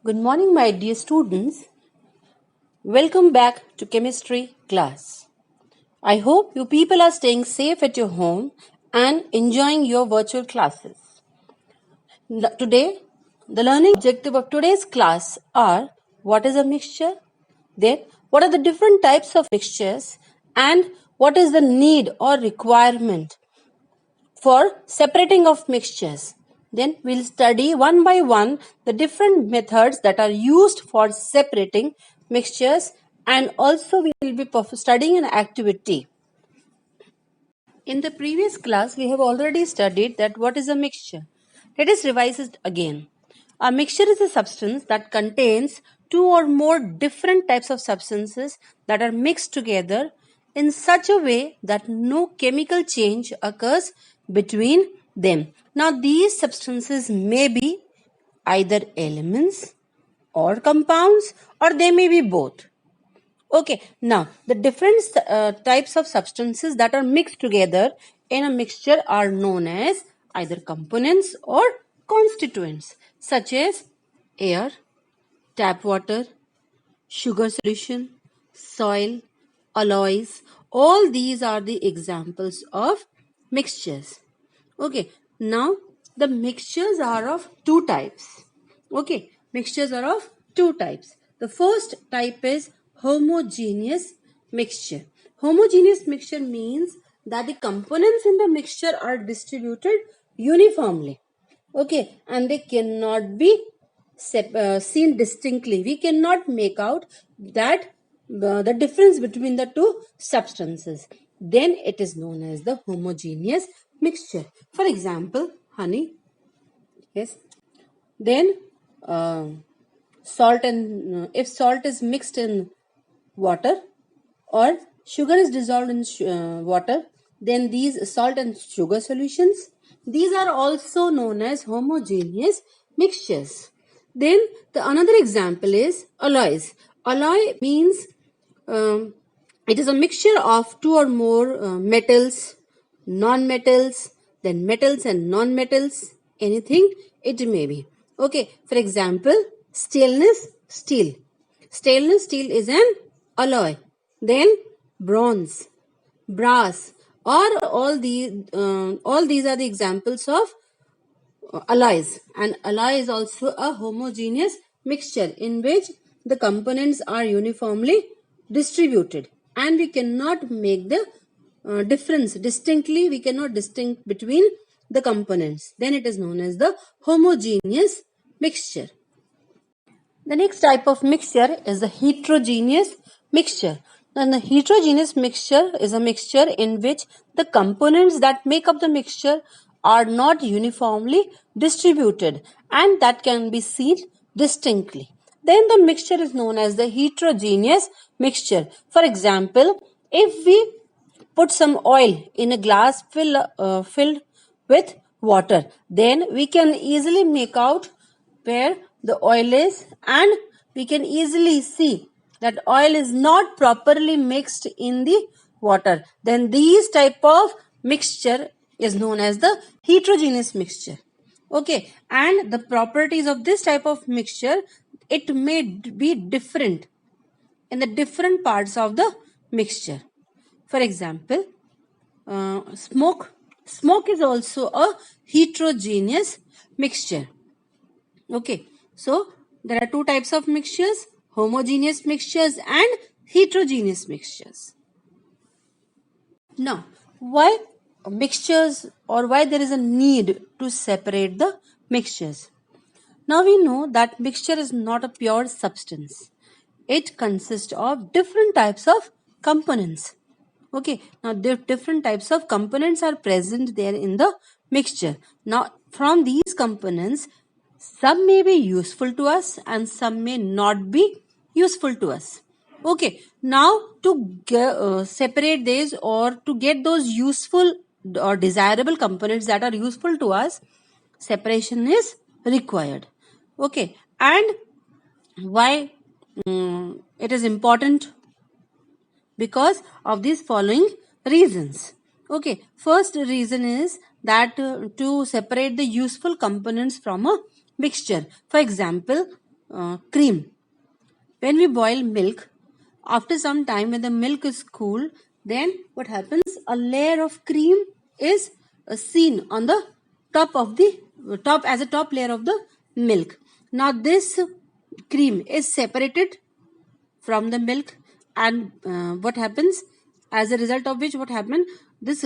Good morning, my dear students. Welcome back to chemistry class. I hope you people are staying safe at your home and enjoying your virtual classes. Today, the learning objective of today's class are what is a mixture, then what are the different types of mixtures, and what is the need or requirement for separating of mixtures. Then we'll study one by one the different methods that are used for separating mixtures, and also we will be studying an activity. In the previous class, we have already studied that what is a mixture. Let us revise it again. A mixture is a substance that contains two or more different types of substances that are mixed together in such a way that no chemical change occurs between them. Now, these substances may be either elements or compounds, or they may be both. Okay, now the different types of substances that are mixed together in a mixture are known as either components or constituents, such as air, tap water, sugar solution, soil, alloys. All these are the examples of mixtures. Okay, now the mixtures are of two types. Okay, mixtures are of two types. The first type is homogeneous mixture. Homogeneous mixture means that the components in the mixture are distributed uniformly. Okay, and they cannot be seen distinctly. We cannot make out that the difference between the two substances. Then it is known as the homogeneous mixture. For example, honey. Yes. Then salt and if salt is mixed in water or sugar is dissolved in water, then these salt and sugar solutions, these are also known as homogeneous mixtures. Then the another example is alloys. Alloy means it is a mixture of two or more metals, non-metals, then metals and non-metals, anything it may be. Okay, for example, stainless steel. Stainless steel is an alloy. Then bronze, brass, or all these are the examples of alloys. And alloy is also a homogeneous mixture in which the components are uniformly distributed, and we cannot make the difference distinctly. We cannot distinguish between the components. Then it is known as the homogeneous mixture. The next type of mixture is the heterogeneous mixture. And the heterogeneous mixture is a mixture in which the components that make up the mixture are not uniformly distributed and that can be seen distinctly. Then the mixture is known as the heterogeneous mixture. For example, if we put some oil in a glass filled with water, then we can easily make out where the oil is, and we can easily see that oil is not properly mixed in the water. Then these type of mixture is known as the heterogeneous mixture. Okay, and the properties of this type of mixture, it may be different in the different parts of the mixture. For example, smoke. Smoke is also a heterogeneous mixture. Okay, so there are two types of mixtures: homogeneous mixtures and heterogeneous mixtures. Now, why mixtures, or why there is a need to separate the mixtures? Now we know that mixture is not a pure substance. It consists of different types of components. Okay, now different types of components are present there in the mixture. Now from these components, some may be useful to us and some may not be useful to us. Okay, now to separate these or to get those useful or desirable components that are useful to us, separation is required. Okay, and why it is important? Because of these following reasons. Okay, first reason is that to separate the useful components from a mixture. For example, cream. When we boil milk, after some time when the milk is cool, then what happens? A layer of cream is seen on the top of the top as a top layer of the milk. Now this cream is separated from the milk, and what happens as a result of which what happened, this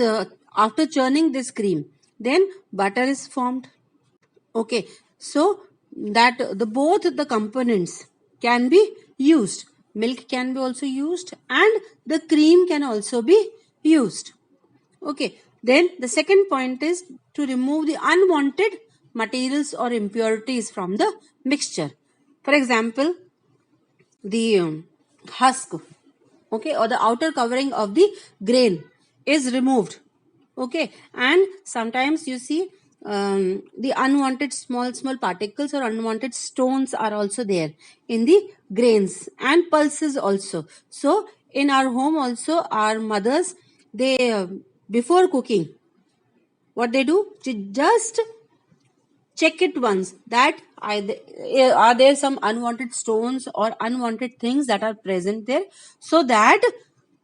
after churning this cream, then butter is formed. Okay, so that the both the components can be used. Milk can be also used and the cream can also be used. Okay, then the second point is to remove the unwanted materials or impurities from the mixture. For example, the husk, okay, or the outer covering of the grain is removed. Okay, and sometimes you see the unwanted small particles or unwanted stones are also there in the grains and pulses also. So in our home also, our mothers, they before cooking, what they do, they just check it once that are there some unwanted stones or unwanted things that are present there, so that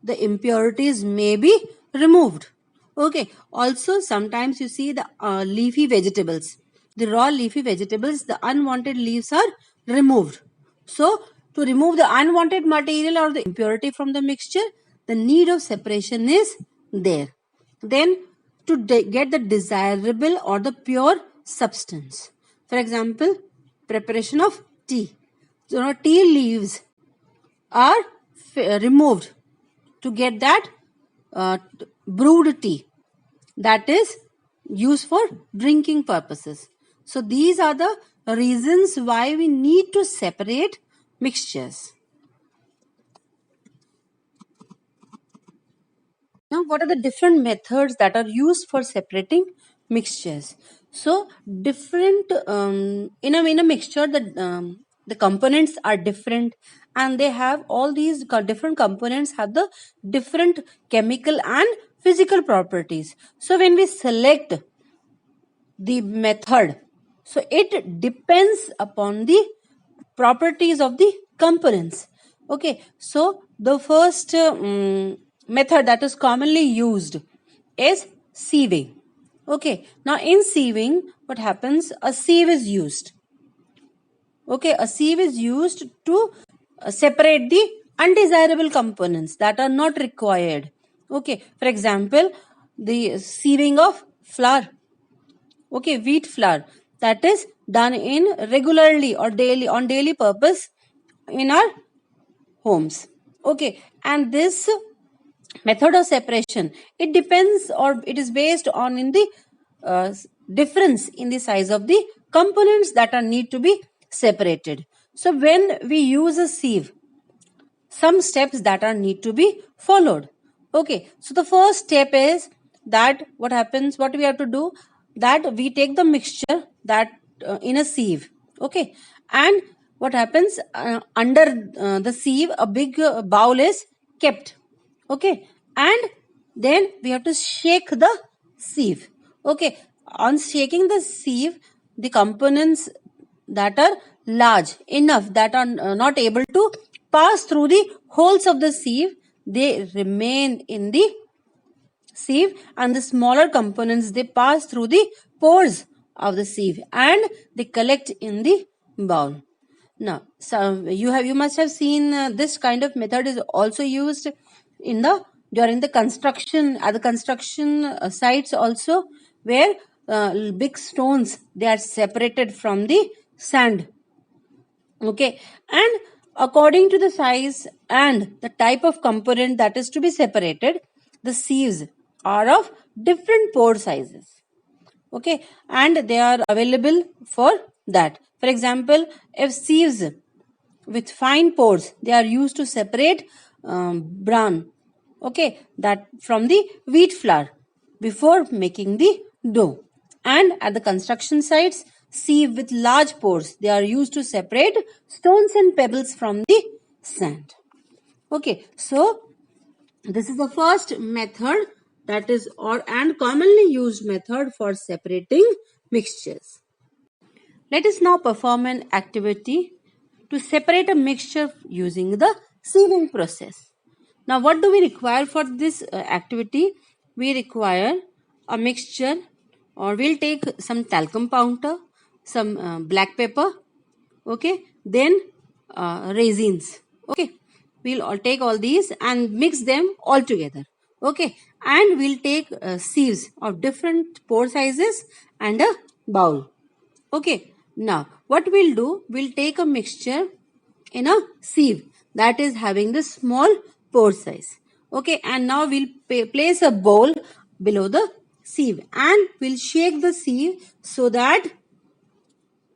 the impurities may be removed. Okay, also sometimes you see the leafy vegetables, the raw leafy vegetables, the unwanted leaves are removed. So to remove the unwanted material or the impurity from the mixture, the need of separation is there. Then to get the desirable or the pure substance. For example, preparation of tea. So tea leaves are removed to get that brewed tea that is used for drinking purposes. So these are the reasons why we need to separate mixtures. Now, what are the different methods that are used for separating mixtures? So, different in a mixture, the components are different, and they have all these different components have the different chemical and physical properties. So, when we select the method, so it depends upon the properties of the components. Okay, so the first method that is commonly used is sieving. Okay, now in sieving, what happens? A sieve is used. Okay, a sieve is used to separate the undesirable components that are not required. Okay, for example, the sieving of flour. Okay, wheat flour that is done in regularly or daily on daily purpose in our homes. Okay, and this method of separation, it depends or it is based on in the difference in the size of the components that are need to be separated. So when we use a sieve, some steps that are need to be followed. Okay, so the first step is that what happens, what we have to do, that we take the mixture that in a sieve. Okay, and what happens, under the sieve a big bowl is kept. Okay, and then we have to shake the sieve. Okay, on shaking the sieve, the components that are large enough that are not able to pass through the holes of the sieve, they remain in the sieve, and the smaller components they pass through the pores of the sieve and they collect in the bowl. Now, so you must have seen this kind of method is also used in the during the construction at the construction sites also, where big stones they are separated from the sand. Okay, and according to the size and the type of component that is to be separated, the sieves are of different pore sizes. Okay, and they are available for that. For example, if sieves with fine pores, they are used to separate bran, okay, that from the wheat flour before making the dough. And at the construction sites, sieve with large pores, they are used to separate stones and pebbles from the sand. Okay, so this is the first method that is and commonly used method for separating mixtures. Let us now perform an activity to separate a mixture using the sieving process. Now what do we require for this activity? We require a mixture, or we'll take some talcum powder, some black pepper, okay, then raisins, okay. We'll all take all these and mix them all together, okay, and we'll take sieves of different pore sizes and a bowl, okay. Now what we'll do, we'll take a mixture in a sieve that is having the small pore size, okay, and now we'll place a bowl below the sieve and we'll shake the sieve so that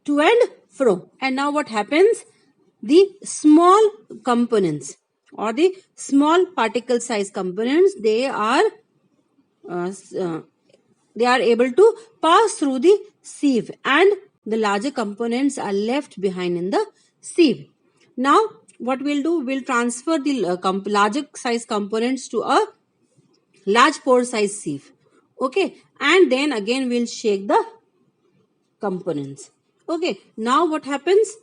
to and fro. And now what happens? The small components or the small particle size components, they are able to pass through the sieve and the larger components are left behind in the sieve. Now what we'll do, we'll transfer the larger size components to a large pore size sieve, okay, and then again we'll shake the components, okay. Now what happens?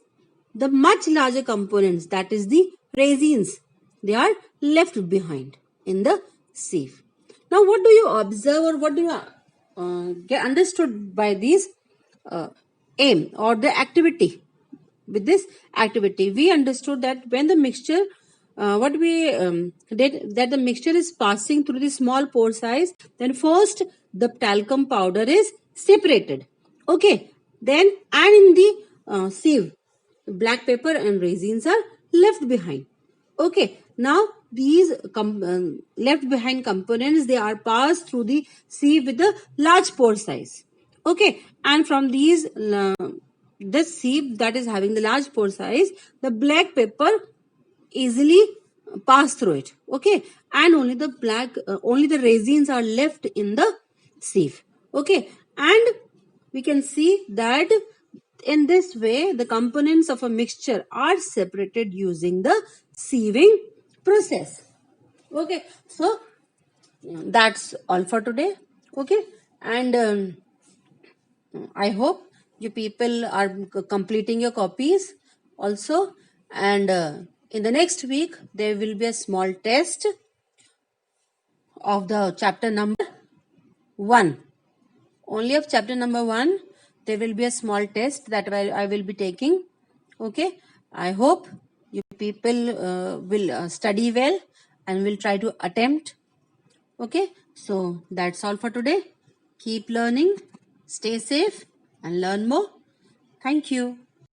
The much larger components, that is the raisins, they are left behind in the sieve. Now what do you observe, or what do you get understood by this aim or the activity? With this activity we understood that when the mixture what we did, that the mixture is passing through the small pore size, then first the talcum powder is separated, okay, then and in the sieve black pepper and raisins are left behind, okay. Now these left behind components, they are passed through the sieve with a large pore size, okay, and from these this sieve that is having the large pore size, the black pepper easily pass through it, okay, and only the raisins are left in the sieve, okay. And we can see that in this way the components of a mixture are separated using the sieving process, okay. So that's all for today, okay. And I hope you people are completing your copies also, and in the next week there will be a small test of the chapter number 1, only of chapter number 1. There will be a small test that I will be taking, okay. I hope you people will study well and will try to attempt, okay. So that's all for today. Keep learning, stay safe and learn more. Thank you.